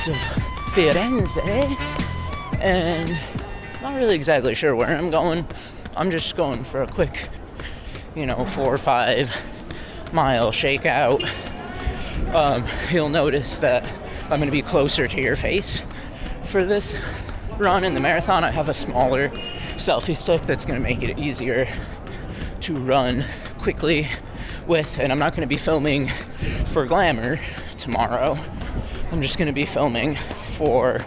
streets of Firenze, and not really exactly sure where I'm going. I'm just going for a quick, 4 or 5 mile shakeout. You'll notice that I'm going to be closer to your face for this run. In the marathon, I have a smaller selfie stick that's going to make it easier to run quickly with, and I'm not going to be filming for glamour tomorrow. I'm just going to be filming for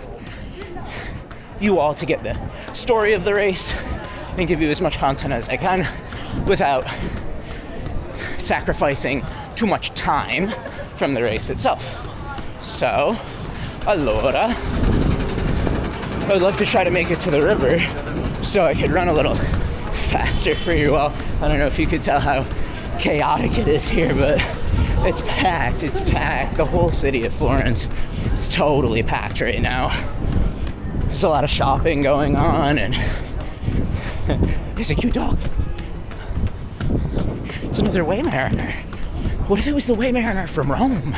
you all to get the story of the race and give you as much content as I can without sacrificing too much time from the race itself. So, allora, I would love to try to make it to the river so I could run a little faster for you all. I don't know if you could tell how chaotic it is here, but it's packed. The whole city of Florence is totally packed right now. There's a lot of shopping going on, and there's a cute dog. It's another Waymariner. What if it was the Waymariner from Rome?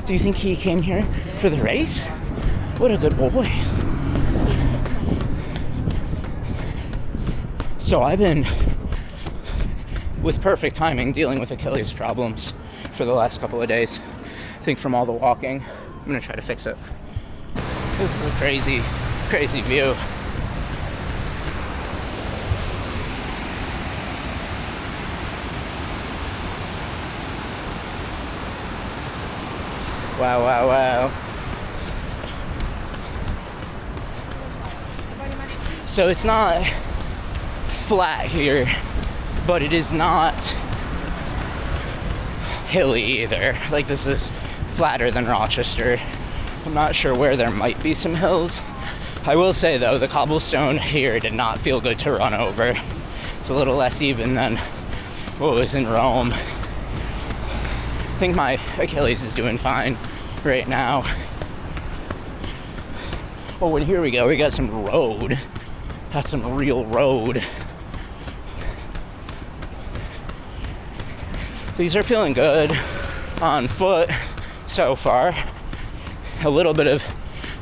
Do you think he came here for the race? What a good boy. So I've been, with perfect timing, dealing with Achilles problems for the last couple of days. I think from all the walking. I'm gonna try to fix it. This is a crazy view. Wow. So it's not flat here, but it is not hilly either. Like, this is flatter than Rochester. I'm not sure where there might be some hills. I will say, though, the cobblestone here did not feel good to run over. It's a little less even than what was in Rome. I think my Achilles is doing fine right now. Oh, and here we go. We got some road. That's some real road. These are feeling good on foot so far. A little bit of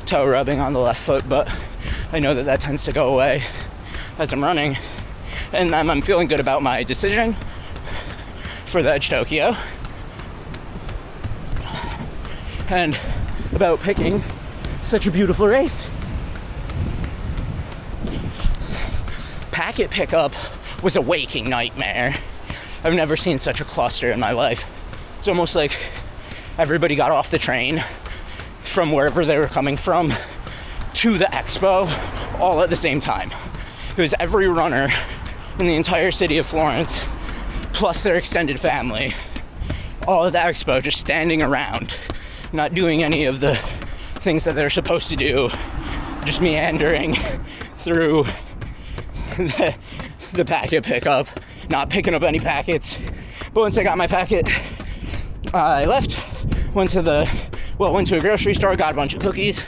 toe rubbing on the left foot, but I know that tends to go away as I'm running. And I'm feeling good about my decision for the Edge Tokyo. And about picking such a beautiful race. Packet pickup was a waking nightmare. I've never seen such a cluster in my life. It's almost like everybody got off the train from wherever they were coming from to the expo all at the same time. It was every runner in the entire city of Florence, plus their extended family, all at the expo, just standing around, not doing any of the things that they're supposed to do, just meandering through the packet pickup, not picking up any packets. But once I got my packet, I left, went to a grocery store, got a bunch of cookies.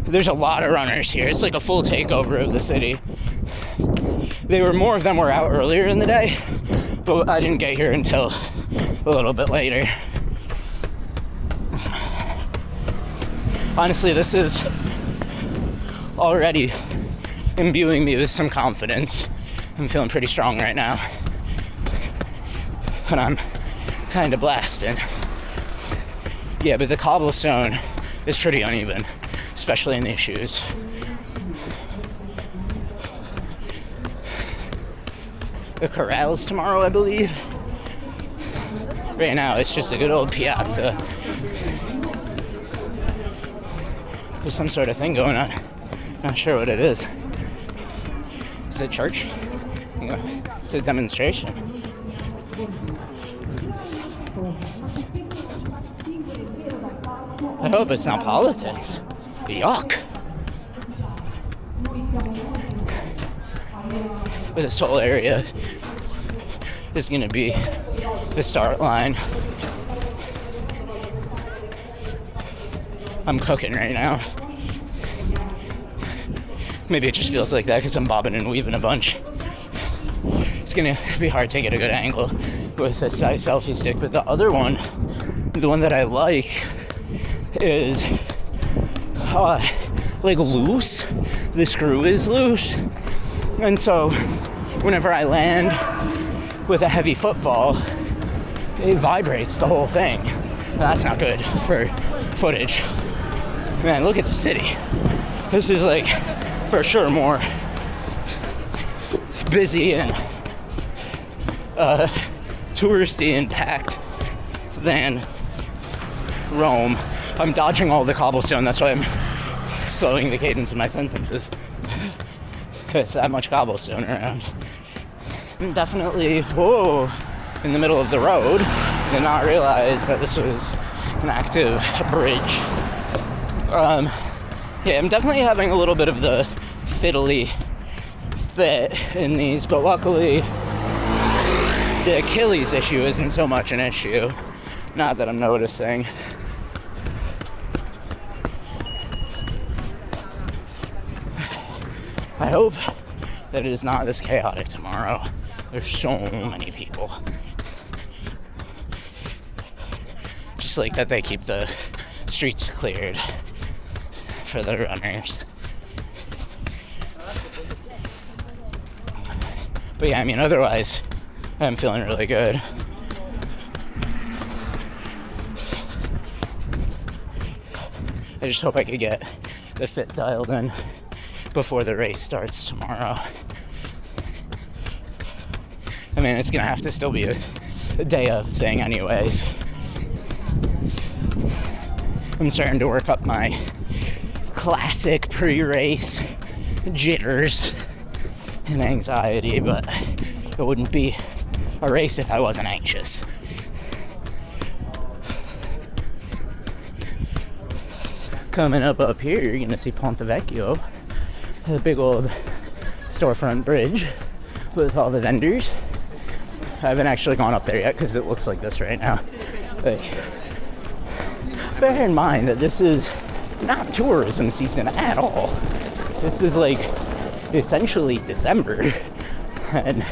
There's a lot of runners here. It's like a full takeover of the city. More of them were out earlier in the day, but I didn't get here until a little bit later. Honestly, this is already imbuing me with some confidence. I'm feeling pretty strong right now, and I'm kind of blasting. Yeah, but the cobblestone is pretty uneven, especially in these shoes. The corrals tomorrow, I believe. Right now, it's just a good old piazza. There's some sort of thing going on. Not sure what it is. Is it church? It's a demonstration. I hope it's not politics. Yuck. But this whole area is going to be the start line. I'm cooking right now. Maybe it just feels like that because I'm bobbing and weaving a bunch. It's going to be hard to get a good angle with a size selfie stick, but the other one the one that I like is like loose. The screw is loose, and so whenever I land with a heavy footfall, it vibrates the whole thing. That's not good for footage. Man, look at the city. This is like for sure more busy and touristy and packed than Rome. I'm dodging all the cobblestone, that's why I'm slowing the cadence of my sentences. It's that much cobblestone around. I'm definitely, whoa, in the middle of the road. Did not realize that this was an active bridge. Yeah, I'm definitely having a little bit of the fiddly fit in these, but luckily the Achilles issue isn't so much an issue. Not that I'm noticing. I hope that it is not this chaotic tomorrow. There's so many people. Just like that they keep the streets cleared for the runners. But yeah, I mean, otherwise, I'm feeling really good. I just hope I could get the fit dialed in before the race starts tomorrow. I mean, it's gonna have to still be a day of thing anyways. I'm starting to work up my classic pre-race jitters and anxiety, but it wouldn't be a race if I wasn't anxious. Coming up here, you're gonna see Ponte Vecchio, the big old storefront bridge with all the vendors. I haven't actually gone up there yet because it looks like this right now. Like, bear in mind that this is not tourism season at all. This is like essentially December, and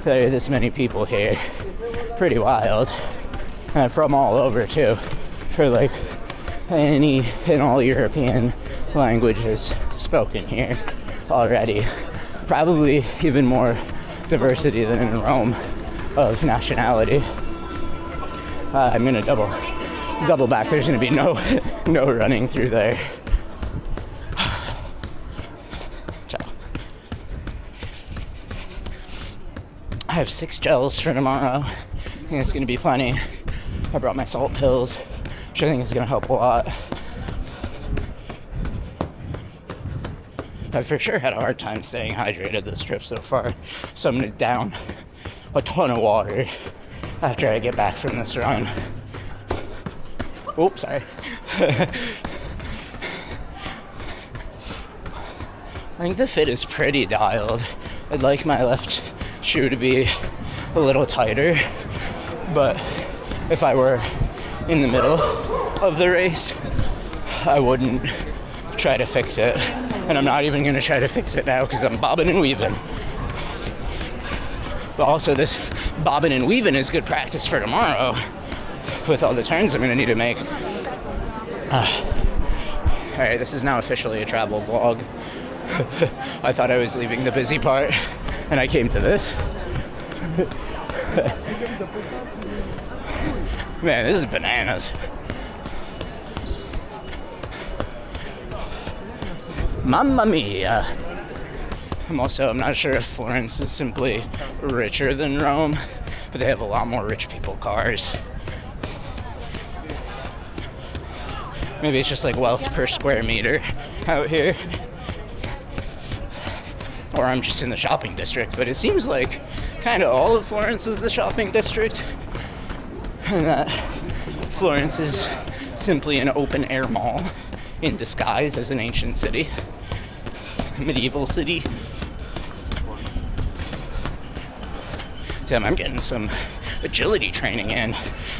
there are this many people here. Pretty wild. And from all over too, for like any and all European languages spoken here already. Probably even more diversity than in Rome of nationality. I'm gonna double back. There's gonna be no running through there. Ciao. I have 6 gels for tomorrow. I think it's gonna be plenty. I brought my salt pills, which I think is gonna help a lot. I've for sure had a hard time staying hydrated this trip so far, so I'm gonna down a ton of water after I get back from this run. Oops, sorry. I think the fit is pretty dialed. I'd like my left shoe to be a little tighter, but if I were in the middle of the race, I wouldn't try to fix it. And I'm not even going to try to fix it now because I'm bobbing and weaving. But also this bobbing and weaving is good practice for tomorrow with all the turns I'm going to need to make. Alright, this is now officially a travel vlog. I thought I was leaving the busy part and I came to this. Man, this is bananas. Mamma mia. I'm not sure if Florence is simply richer than Rome, but they have a lot more rich people cars. Maybe it's just like wealth per square meter out here. Or I'm just in the shopping district, but it seems like kind of all of Florence is the shopping district. And that Florence is simply an open air mall in disguise as an ancient city. Medieval city. Damn, I'm getting some agility training in,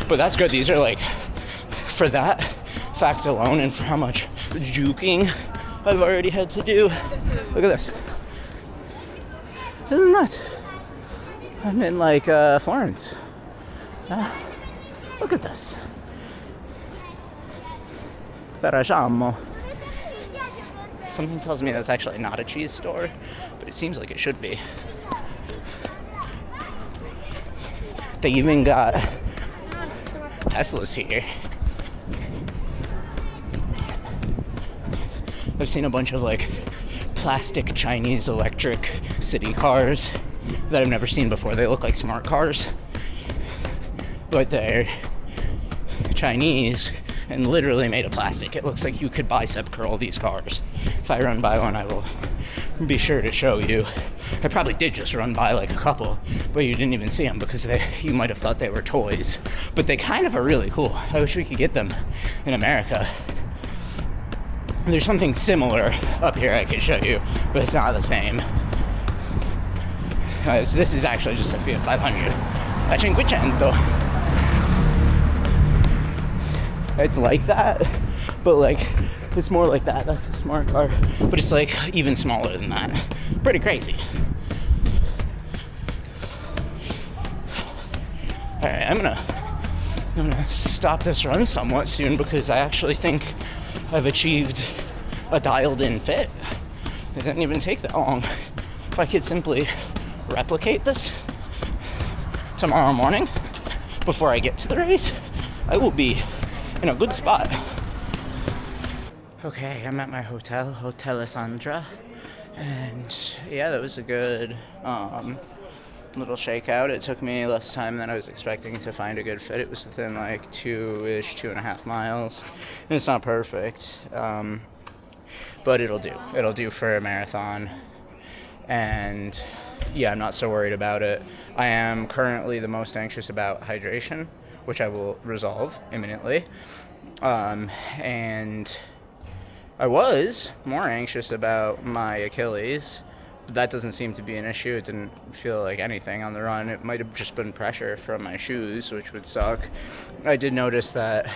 but that's good. These are like, for that fact alone and for how much juking I've already had to do. Look at this. Isn't that? I'm in like Florence. Look at this. Ferragamo. Something tells me that's actually not a cheese store, but it seems like it should be. They even got Teslas here. I've seen a bunch of like plastic Chinese electric city cars that I've never seen before. They look like smart cars, but they're Chinese and literally made of plastic. It looks like you could bicep curl these cars. If I run by one, I will be sure to show you. I probably did just run by like a couple, but you didn't even see them because you might have thought they were toys. But they kind of are really cool. I wish we could get them in America. There's something similar up here I could show you, but it's not the same. This is actually just a Fiat 500. A 500. It's like that, but like it's more like that. That's the smart car, but it's like even smaller than that. Pretty crazy. All right, I'm gonna stop this run somewhat soon because I actually think I've achieved a dialed-in fit. It didn't even take that long. If I could simply replicate this tomorrow morning before I get to the race, I will be in a good spot. Okay, I'm at my hotel, Hotel Alessandra, and yeah, that was a good little shakeout. It took me less time than I was expecting to find a good fit. It was within like 2.5 miles. And it's not perfect, but it'll do. It'll do for a marathon, and yeah, I'm not so worried about it. I am currently the most anxious about hydration, which I will resolve imminently. And I was more anxious about my Achilles, but that doesn't seem to be an issue. It didn't feel like anything on the run. It might have just been pressure from my shoes, which would suck. I did notice that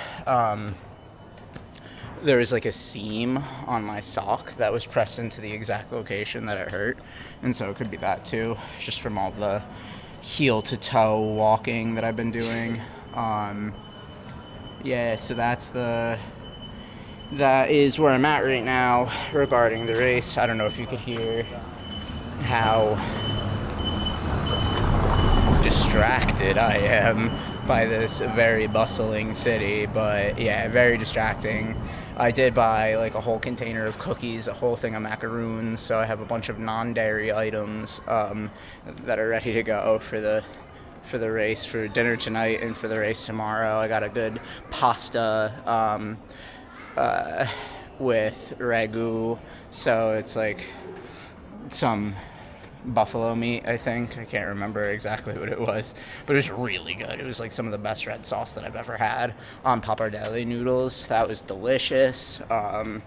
there was like a seam on my sock that was pressed into the exact location that it hurt, and so it could be that too, just from all the heel to toe walking that I've been doing. Yeah, so that is where I'm at right now regarding the race. I don't know if you could hear how distracted I am by this very bustling city, but yeah, very distracting. I did buy like a whole container of cookies, a whole thing of macaroons, so I have a bunch of non-dairy items that are ready to go for the race, for dinner tonight and for the race tomorrow. I got a good pasta with ragu, so it's like some buffalo meat, I think. I can't remember exactly what it was, but it was really good. It was like some of the best red sauce that I've ever had on pappardelle noodles. That was delicious. Yeah,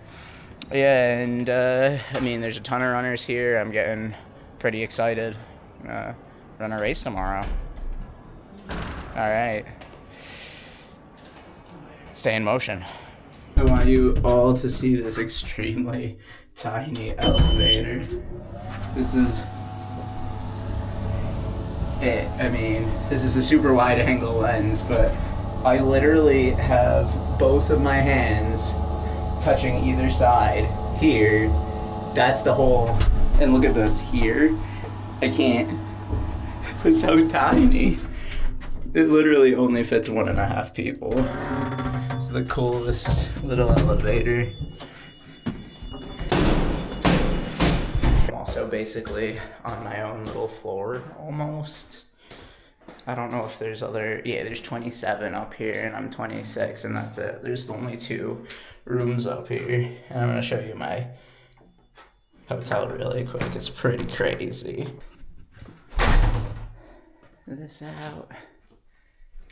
and I mean, there's a ton of runners here. I'm getting pretty excited. Run a race tomorrow. All right. Stay in motion. I want you all to see this extremely tiny elevator. This is it. I mean, this is a super wide angle lens, but I literally have both of my hands touching either side here. That's the hole. And look at this here. I can't. It's so tiny. It literally only fits 1.5 people. It's the coolest little elevator. I'm also basically on my own little floor, almost. I don't know if there's there's 27 up here, and I'm 26, and that's it. There's only 2 rooms up here. And I'm gonna show you my hotel really quick. It's pretty crazy. This out.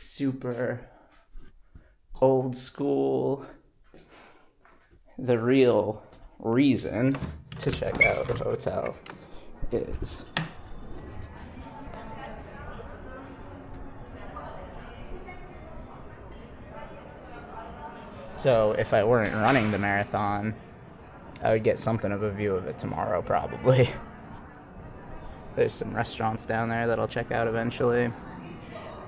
Super old school. The real reason to check out the hotel is so if I weren't running the marathon, I would get something of a view of it tomorrow probably. There's some restaurants down there that I'll check out eventually.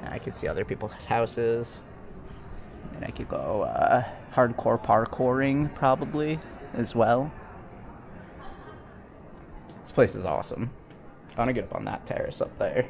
I could see other people's houses. And I could go hardcore parkouring probably as well. This place is awesome. I want to get up on that terrace up there.